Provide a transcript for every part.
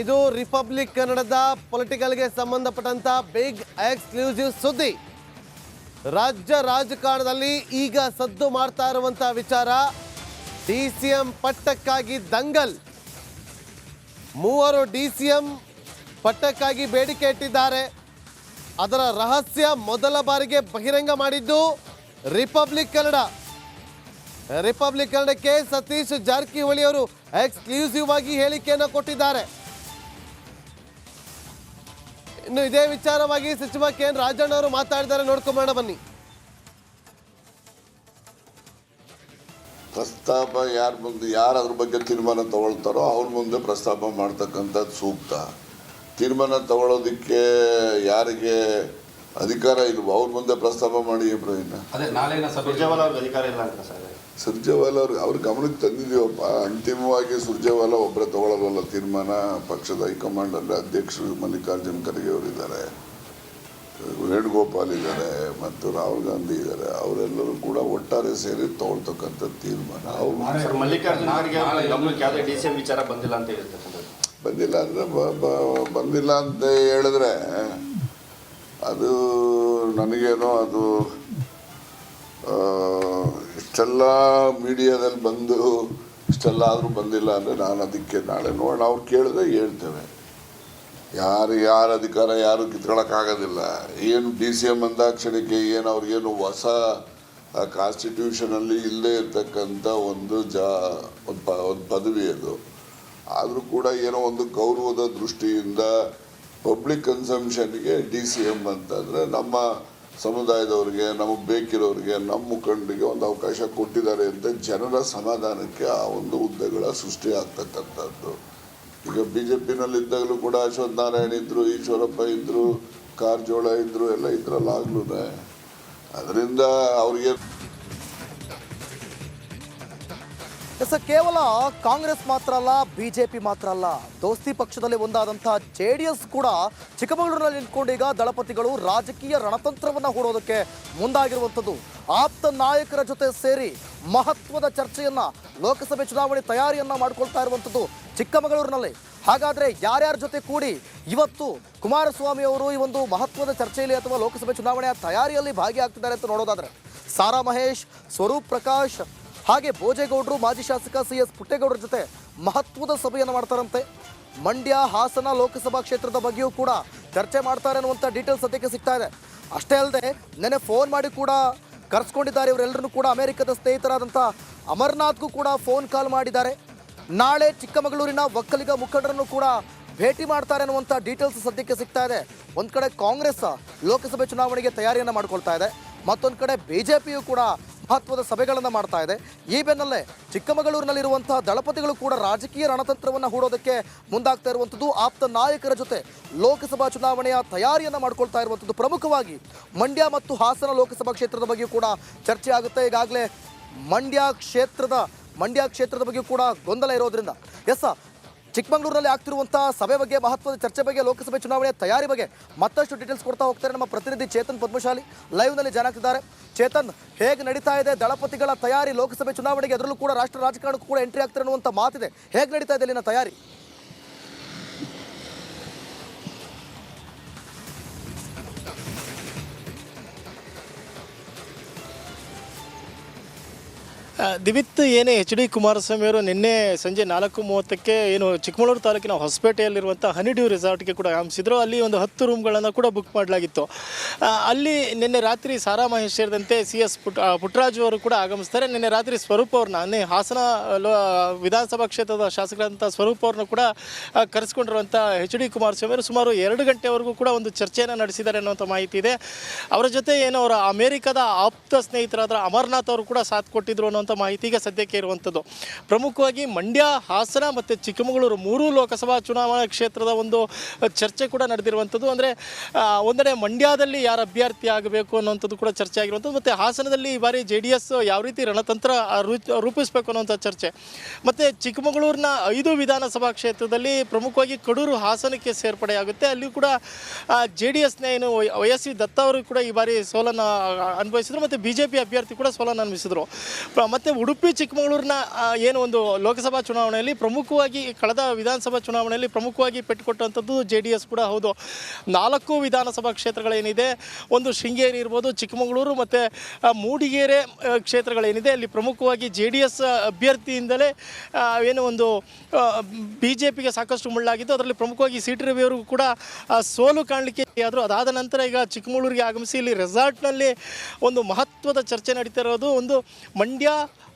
ಇದು ರಿಪಬ್ಲಿಕ್ ಕನ್ನಡದ ಪೊಲಿಟಿಕಲ್ಗೆ ಸಂಬಂಧಪಟ್ಟಂತ ಬಿಗ್ ಎಕ್ಸ್ಕ್ಲೂಸಿವ್ ಸುದ್ದಿ. ರಾಜ್ಯ ರಾಜಕಾರಣದಲ್ಲಿ ಈಗ ಸದ್ದು ಮಾಡ್ತಾ ಇರುವಂತ ವಿಚಾರ ಡಿಸಿಎಂ ಪಟ್ಟಕ್ಕಾಗಿ ದಂಗಲ್. 3 ಡಿಸಿಎಂ ಪಟ್ಟಕ್ಕಾಗಿ ಬೇಡಿಕೆ ಇಟ್ಟಿದ್ದಾರೆ. ಅದರ ರಹಸ್ಯ ಮೊದಲ ಬಾರಿಗೆ ಬಹಿರಂಗ ಮಾಡಿದ್ದು ರಿಪಬ್ಲಿಕ್ ಕನ್ನಡಕ್ಕೆ ಸತೀಶ್ ಜಾರಕಿಹೊಳಿ ಅವರು ಎಕ್ಸ್ಕ್ಲೂಸಿವ್ ಆಗಿ ಹೇಳಿಕೆಯನ್ನು ಕೊಟ್ಟಿದ್ದಾರೆ. ಇನ್ನು ಇದೇ ವಿಚಾರವಾಗಿ ಸಚಿವ ಕೆ.ಎನ್. ರಾಜಣ್ಣ ಅವರು ಮಾತಾಡಿದ್ದಾರೆ, ನೋಡ್ಕೊಂಬೋಣ ಬನ್ನಿ. ಪ್ರಸ್ತಾಪ ಯಾರು ಅದ್ರ ಬಗ್ಗೆ ತೀರ್ಮಾನ ತಗೊಳ್ತಾರೋ ಅವ್ರ ಮುಂದೆ ಪ್ರಸ್ತಾಪ ಮಾಡ್ತಕ್ಕಂಥದ್ದು ಸೂಕ್ತ. ತೀರ್ಮಾನ ತಗೊಳ್ಳೋದಕ್ಕೆ ಯಾರಿಗೆ ಅಧಿಕಾರ ಇಲ್ವೋ ಅವ್ರ ಮುಂದೆ ಪ್ರಸ್ತಾಪ ಮಾಡಿ. ಸುರ್ಜೇವಾಲಾ ಅವ್ರ ಗಮನಕ್ಕೆ ತಂದಿದ್ದೀವಪ್ಪ. ಅಂತಿಮವಾಗಿ ಸುರ್ಜೇವಾಲಾ ಒಬ್ಬರೇ ತಗೊಳ್ಳೋಲ್ಲ ತೀರ್ಮಾನ. ಪಕ್ಷದ ಹೈಕಮಾಂಡ್ ಅಂದರೆ ಅಧ್ಯಕ್ಷರು ಮಲ್ಲಿಕಾರ್ಜುನ್ ಖರ್ಗೆ ಅವರಿದ್ದಾರೆ, ವೇಣುಗೋಪಾಲ್ ಇದ್ದಾರೆ ಮತ್ತು ರಾಹುಲ್ ಗಾಂಧಿ ಇದ್ದಾರೆ. ಅವರೆಲ್ಲರೂ ಕೂಡ ಒಟ್ಟಾರೆ ಸೇರಿ ತಗೊಳ್ತಕ್ಕಂಥ ತೀರ್ಮಾನ. ಮಲ್ಲಿಕಾರ್ಜುನ್ ಖರ್ಗೆ ಗಮನಕ್ಕೆ ಯಾವುದೇ ಡಿಸಿಎಂ ವಿಚಾರ ಬಂದಿಲ್ಲ ಅಂತ ಬಂದಿಲ್ಲ ಅಂತ ಹೇಳಿದ್ರೆ ಅದು ನನಗೇನೋ ಅದು ಇಷ್ಟೆಲ್ಲ ಮೀಡಿಯಾದಲ್ಲಿ ಬಂದು ಇಷ್ಟೆಲ್ಲ ಆದರೂ ಬಂದಿಲ್ಲ ಅಂದರೆ ನಾನು ಅದಕ್ಕೆ ನಾಳೆ ನೋಡೋಣ. ಅವ್ರು ಕೇಳಿದ್ರೆ ಹೇಳ್ತೇವೆ. ಯಾರು ಅಧಿಕಾರ ಯಾರು ಕಿತ್ಕೊಳ್ಳೋಕ್ಕಾಗೋದಿಲ್ಲ. ಏನು DCM ಅಂದಾಕ್ಷಣಕ್ಕೆ ಏನು ಅವ್ರಿಗೇನು ಹೊಸ ಕಾನ್ಸ್ಟಿಟ್ಯೂಷನಲ್ಲಿ ಇಲ್ಲದೇ ಇರ್ತಕ್ಕಂಥ ಒಂದು ಪದವಿ ಅದು. ಆದರೂ ಕೂಡ ಏನೋ ಒಂದು ಗೌರವದ ದೃಷ್ಟಿಯಿಂದ ಪಬ್ಲಿಕ್ ಕನ್ಸಂಪ್ಷನ್ಗೆ DCM ಅಂತಂದರೆ ನಮ್ಮ ಸಮುದಾಯದವ್ರಿಗೆ, ನಮಗೆ ಬೇಕಿರೋರಿಗೆ, ನಮ್ಮ ಮುಖಂಡರಿಗೆ ಒಂದು ಅವಕಾಶ ಕೊಟ್ಟಿದ್ದಾರೆ ಅಂತ ಜನರ ಸಮಾಧಾನಕ್ಕೆ ಆ ಒಂದು ಹುದ್ದೆಗಳ ಸೃಷ್ಟಿ ಆಗ್ತಕ್ಕಂಥದ್ದು. ಈಗ BJPನಲ್ಲಿದ್ದಾಗಲೂ ಕೂಡ ಅಶ್ವಥ್ ನಾರಾಯಣ ಇದ್ದರು, ಈಶ್ವರಪ್ಪ ಇದ್ದರು, ಕಾರಜೋಳ ಇದ್ದರು, ಎಲ್ಲ ಇದ್ರಲ್ಲ ಆಗ್ಲೂ. ಅದರಿಂದ ಅವ್ರಿಗೆ ಕೇವಲ ಕಾಂಗ್ರೆಸ್ ಮಾತ್ರ ಅಲ್ಲ, ಬಿಜೆಪಿ ಮಾತ್ರ ಅಲ್ಲ, ದೋಸ್ತಿ ಪಕ್ಷದಲ್ಲಿ ಒಂದಾದಂತಹ JDS ಕೂಡ ಚಿಕ್ಕಮಗಳೂರಿನಲ್ಲಿ ನಿಂತ್ಕೊಂಡು ಈಗ ದಳಪತಿಗಳು ರಾಜಕೀಯ ರಣತಂತ್ರವನ್ನು ಹೂಡೋದಕ್ಕೆ ಮುಂದಾಗಿರುವಂಥದ್ದು. ಆಪ್ತ ನಾಯಕರ ಜೊತೆ ಸೇರಿ ಮಹತ್ವದ ಚರ್ಚೆಯನ್ನ, ಲೋಕಸಭೆ ಚುನಾವಣೆ ತಯಾರಿಯನ್ನ ಮಾಡ್ಕೊಳ್ತಾ ಇರುವಂಥದ್ದು ಚಿಕ್ಕಮಗಳೂರಿನಲ್ಲಿ. ಹಾಗಾದ್ರೆ ಯಾರ್ಯಾರ ಜೊತೆ ಕೂಡಿ ಇವತ್ತು ಕುಮಾರಸ್ವಾಮಿ ಅವರು ಈ ಒಂದು ಮಹತ್ವದ ಚರ್ಚೆಯಲ್ಲಿ ಅಥವಾ ಲೋಕಸಭೆ ಚುನಾವಣೆಯ ತಯಾರಿಯಲ್ಲಿ ಭಾಗಿಯಾಗ್ತಿದ್ದಾರೆ ಅಂತ ನೋಡೋದಾದ್ರೆ ಸಾರಾ ಮಹೇಶ್, ಸ್ವರೂಪ್ ಪ್ರಕಾಶ್, ಹಾಗೆ ಭೋಜೇಗೌಡರು, ಮಾಜಿ ಶಾಸಕ CS ಪುಟ್ಟೇಗೌಡರ ಜೊತೆ ಮಹತ್ವದ ಸಭೆಯನ್ನು ಮಾಡ್ತಾರಂತೆ. ಮಂಡ್ಯ, ಹಾಸನ ಲೋಕಸಭಾ ಕ್ಷೇತ್ರದ ಬಗ್ಗೆಯೂ ಕೂಡ ಚರ್ಚೆ ಮಾಡ್ತಾರೆ ಅನ್ನುವಂಥ ಡೀಟೇಲ್ಸ್ ಸದ್ಯಕ್ಕೆ ಸಿಗ್ತಾ ಇದೆ. ಅಷ್ಟೇ ಅಲ್ಲದೆ ನೆನ್ನೆ ಫೋನ್ ಮಾಡಿ ಕೂಡ ಕರೆಸ್ಕೊಂಡಿದ್ದಾರೆ. ಇವರೆಲ್ಲರೂ ಕೂಡ ಅಮೆರಿಕದ ಸ್ನೇಹಿತರಾದಂಥ ಅಮರ್ನಾಥ್ಗೂ ಕೂಡ ಫೋನ್ ಕಾಲ್ ಮಾಡಿದ್ದಾರೆ. ನಾಳೆ ಚಿಕ್ಕಮಗಳೂರಿನ ಒಕ್ಕಲಿಗ ಮುಖಂಡರನ್ನು ಕೂಡ ಭೇಟಿ ಮಾಡ್ತಾರೆ ಅನ್ನುವಂಥ ಡೀಟೇಲ್ಸ್ ಸದ್ಯಕ್ಕೆ ಸಿಗ್ತಾ ಇದೆ. ಒಂದು ಕಡೆ ಕಾಂಗ್ರೆಸ್ ಲೋಕಸಭೆ ಚುನಾವಣೆಗೆ ತಯಾರಿಯನ್ನು ಮಾಡ್ಕೊಳ್ತಾ ಇದೆ, ಮತ್ತೊಂದು ಕಡೆ BJPಯು ಕೂಡ ಮಹತ್ವದ ಸಭೆಗಳನ್ನು ಮಾಡ್ತಾ ಇದೆ. ಈ ಬೆನ್ನಲ್ಲೇ ಚಿಕ್ಕಮಗಳೂರಿನಲ್ಲಿರುವಂತಹ ದಳಪತಿಗಳು ಕೂಡ ರಾಜಕೀಯ ರಣತಂತ್ರವನ್ನು ಹೂಡೋದಕ್ಕೆ ಮುಂದಾಗ್ತಾ ಇರುವಂಥದ್ದು. ಆಪ್ತ ನಾಯಕರ ಜೊತೆ ಲೋಕಸಭಾ ಚುನಾವಣೆಯ ತಯಾರಿಯನ್ನು ಮಾಡ್ಕೊಳ್ತಾ ಇರುವಂಥದ್ದು. ಪ್ರಮುಖವಾಗಿ ಮಂಡ್ಯ ಮತ್ತು ಹಾಸನ ಲೋಕಸಭಾ ಕ್ಷೇತ್ರದ ಬಗ್ಗೆಯೂ ಕೂಡ ಚರ್ಚೆ ಆಗುತ್ತೆ. ಈಗಾಗಲೇ ಮಂಡ್ಯ ಕ್ಷೇತ್ರದ ಬಗ್ಗೆಯೂ ಕೂಡ ಗೊಂದಲ ಇರೋದ್ರಿಂದ ಚಿಕ್ಕಮಗಳೂರಿನಲ್ಲಿ ಆಗ್ತಿರುವಂಥ ಸಭೆ ಬಗ್ಗೆ, ಮಹತ್ವದ ಚರ್ಚೆ ಬಗ್ಗೆ, ಲೋಕಸಭೆ ಚುನಾವಣೆಯ ತಯಾರಿ ಬಗ್ಗೆ ಮತ್ತಷ್ಟು ಡೀಟೇಲ್ಸ್ ಕೊಡ್ತಾ ಹೋಗ್ತಾರೆ ನಮ್ಮ ಪ್ರತಿನಿಧಿ ಚೇತನ್ ಪದ್ಮಶಾಲಿ ಲೈವ್ನಲ್ಲಿ ಜಾಯ್ನ್ ಆಗ್ತಿದ್ದಾರೆ. ಚೇತನ್, ಹೇಗೆ ನಡೀತಾ ಇದೆ ದಳಪತಿಗಳ ತಯಾರಿ ಲೋಕಸಭೆ ಚುನಾವಣೆಗೆ? ಅದರಲ್ಲೂ ಕೂಡ ರಾಷ್ಟ್ರ ರಾಜಕಾರಣಕ್ಕೂ ಕೂಡ ಎಂಟ್ರಿ ಆಗ್ತಾರೆ ಅನ್ನುವಂಥ ಮಾತಿದೆ. ಹೇಗೆ ನಡೀತಾ ಇದೆ ಇಲ್ಲಿನ ತಯಾರಿ? ದಿವಿತ್, ಏನೇ HD ಕುಮಾರಸ್ವಾಮಿ ಅವರು ನಿನ್ನೆ ಸಂಜೆ 4:30ಕ್ಕೆ ಏನು ಚಿಕ್ಕಮಗಳೂರು ತಾಲೂಕಿನ ಹೊಸಪೇಟೆಯಲ್ಲಿರುವಂಥ ಹನಿಡ್ಯೂ ರೆಸಾರ್ಟ್ಗೆ ಕೂಡ ಆಗಮಿಸಿದ್ರು. ಅಲ್ಲಿ ಒಂದು 10 ರೂಮ್ಗಳನ್ನು ಕೂಡ ಬುಕ್ ಮಾಡಲಾಗಿತ್ತು. ಅಲ್ಲಿ ನಿನ್ನೆ ರಾತ್ರಿ ಸಾರಾ ಮಹೇಶ್ ಸೇರಿದಂತೆ CS ಪುಟ್ಟರಾಜು ಅವರು ಕೂಡ ಆಗಮಿಸ್ತಾರೆ. ನಿನ್ನೆ ರಾತ್ರಿ ಸ್ವರೂಪ್ ಅವ್ರನ್ನ, ಹಾಸನ ವಿಧಾನಸಭಾ ಕ್ಷೇತ್ರದ ಶಾಸಕರಾದಂಥ ಸ್ವರೂಪ್ ಅವ್ರನ್ನ ಕೂಡ ಕರೆಸ್ಕೊಂಡಿರುವಂಥ HD ಕುಮಾರಸ್ವಾಮಿ ಅವರು ಸುಮಾರು 2 ಗಂಟೆವರೆಗೂ ಕೂಡ ಒಂದು ಚರ್ಚೆಯನ್ನು ನಡೆಸಿದ್ದಾರೆ ಅನ್ನುವಂಥ ಮಾಹಿತಿ ಇದೆ. ಅವರ ಜೊತೆ ಏನು ಅವರ ಅಮೆರಿಕದ ಆಪ್ತ ಸ್ನೇಹಿತರಾದ ಅಮರ್ನಾಥ್ ಅವರು ಕೂಡ ಸಾಥ್ ಕೊಟ್ಟಿದ್ರು ಅನ್ನೋ ಮಾಹಿತಿ ಈಗ ಸದ್ಯಕ್ಕೆ ಇರುವಂಥದ್ದು. ಪ್ರಮುಖವಾಗಿ ಮಂಡ್ಯ, ಹಾಸನ ಮತ್ತು ಚಿಕ್ಕಮಗಳೂರು 3 ಲೋಕಸಭಾ ಚುನಾವಣಾ ಕ್ಷೇತ್ರದ ಒಂದು ಚರ್ಚೆ ಕೂಡ ನಡೆದಿರುವಂಥದ್ದು. ಅಂದರೆ ಒಂದೆಡೆ ಮಂಡ್ಯದಲ್ಲಿ ಯಾರು ಅಭ್ಯರ್ಥಿ ಆಗಬೇಕು ಅನ್ನೋಂಥದ್ದು ಕೂಡ ಚರ್ಚೆ ಆಗಿರುವಂಥದ್ದು, ಮತ್ತು ಹಾಸನದಲ್ಲಿ ಈ ಬಾರಿ JDS ಯಾವ ರೀತಿ ರಣತಂತ್ರ ರೂಪಿಸಬೇಕು ಅನ್ನೋಂಥ ಚರ್ಚೆ. ಮತ್ತು ಚಿಕ್ಕಮಗಳೂರಿನ 5 ವಿಧಾನಸಭಾ ಕ್ಷೇತ್ರದಲ್ಲಿ ಪ್ರಮುಖವಾಗಿ ಕಡೂರು ಹಾಸನಕ್ಕೆ ಸೇರ್ಪಡೆಯಾಗುತ್ತೆ. ಅಲ್ಲಿ ಕೂಡ JDSನ ಏನು YSV ದತ್ತ ಅವರು ಕೂಡ ಈ ಬಾರಿ ಸೋಲನ್ನು ಅನುಭವಿಸಿದರು, ಮತ್ತು BJP ಅಭ್ಯರ್ಥಿ ಕೂಡ ಸೋಲನ್ನು ಅನುಭವಿಸಿದರು. ಮತ್ತು ಉಡುಪಿ ಚಿಕ್ಕಮಗಳೂರಿನ ಏನು ಒಂದು ಲೋಕಸಭಾ ಚುನಾವಣೆಯಲ್ಲಿ ಪ್ರಮುಖವಾಗಿ ಕಳೆದ ವಿಧಾನಸಭಾ ಚುನಾವಣೆಯಲ್ಲಿ ಪ್ರಮುಖವಾಗಿ ಪೆಟ್ಟುಕೊಟ್ಟಂಥದ್ದು JDS ಕೂಡ ಹೌದು. 4 ವಿಧಾನಸಭಾ ಕ್ಷೇತ್ರಗಳೇನಿದೆ, ಒಂದು ಶೃಂಗೇರಿ ಇರ್ಬೋದು, ಚಿಕ್ಕಮಗಳೂರು ಮತ್ತು ಮೂಡಿಗೆರೆ ಕ್ಷೇತ್ರಗಳೇನಿದೆ, ಅಲ್ಲಿ ಪ್ರಮುಖವಾಗಿ JDS ಅಭ್ಯರ್ಥಿಯಿಂದಲೇ ಏನು ಒಂದು BJPಗೆ ಸಾಕಷ್ಟು ಮುಳ್ಳಾಗಿದ್ದು, ಅದರಲ್ಲಿ ಪ್ರಮುಖವಾಗಿ CT ರವಿ ಅವರು ಕೂಡ ಸೋಲು ಕಾಣಲಿಕ್ಕೆ ಆದರೂ ಅದಾದ ನಂತರ ಈಗ ಚಿಕ್ಕಮಗಳೂರಿಗೆ ಆಗಮಿಸಿ ಇಲ್ಲಿ ರೆಸಾರ್ಟ್ನಲ್ಲಿ ಒಂದು ಮಹತ್ವದ ಚರ್ಚೆ ನಡೀತಾ ಇರೋದು. ಒಂದು ಮಂಡ್ಯ,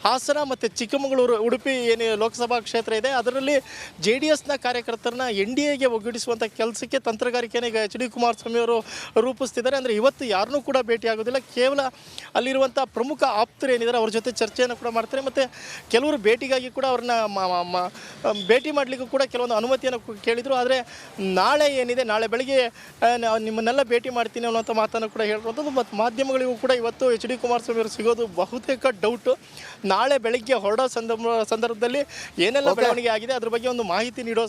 ಹಾಸನ ಮತ್ತು ಚಿಕ್ಕಮಗಳೂರು, ಉಡುಪಿ ಏನು ಲೋಕಸಭಾ ಕ್ಷೇತ್ರ ಇದೆ, ಅದರಲ್ಲಿ JDSನ ಕಾರ್ಯಕರ್ತರನ್ನ NDAಗೆ ಒಗ್ಗೂಡಿಸುವಂಥ ಕೆಲಸಕ್ಕೆ ತಂತ್ರಗಾರಿಕೆಯನ್ನು ಈಗ HD ಕುಮಾರಸ್ವಾಮಿ ಅವರು ರೂಪಿಸ್ತಿದ್ದಾರೆ. ಅಂದರೆ ಇವತ್ತು ಯಾರನ್ನೂ ಕೂಡ ಭೇಟಿ ಆಗೋದಿಲ್ಲ, ಕೇವಲ ಅಲ್ಲಿರುವಂಥ ಪ್ರಮುಖ ಆಪ್ತರು ಏನಿದ್ದಾರೆ ಅವ್ರ ಜೊತೆ ಚರ್ಚೆಯನ್ನು ಕೂಡ ಮಾಡ್ತಾರೆ. ಮತ್ತು ಕೆಲವರು ಭೇಟಿಗಾಗಿ ಕೂಡ ಅವ್ರನ್ನ ಭೇಟಿ ಮಾಡಲಿಕ್ಕೂ ಕೂಡ ಕೆಲವೊಂದು ಅನುಮತಿಯನ್ನು ಕೇಳಿದರು. ಆದರೆ ನಾಳೆ ಏನಿದೆ, ನಾಳೆ ಬೆಳಗ್ಗೆ ನಿಮ್ಮನ್ನೆಲ್ಲ ಭೇಟಿ ಮಾಡ್ತೀನಿ ಅನ್ನುವಂಥ ಮಾತನ್ನು ಕೂಡ ಹೇಳಿರುವಂಥದ್ದು. ಮತ್ತು ಮಾಧ್ಯಮಗಳಿಗೂ ಕೂಡ ಇವತ್ತು HD ಕುಮಾರಸ್ವಾಮಿ ಅವರು ಸಿಗೋದು ಬಹುತೇಕ ಡೌಟು. ನಾಳೆ ಬೆಳಗ್ಗೆ ಹೊರಡೋ ಸಂದರ್ಭದಲ್ಲಿ ಏನೆಲ್ಲ ಬೆಳವಣಿಗೆ ಆಗಿದೆ ಅದ್ರ ಬಗ್ಗೆ ಒಂದು ಮಾಹಿತಿ ನೀಡೋ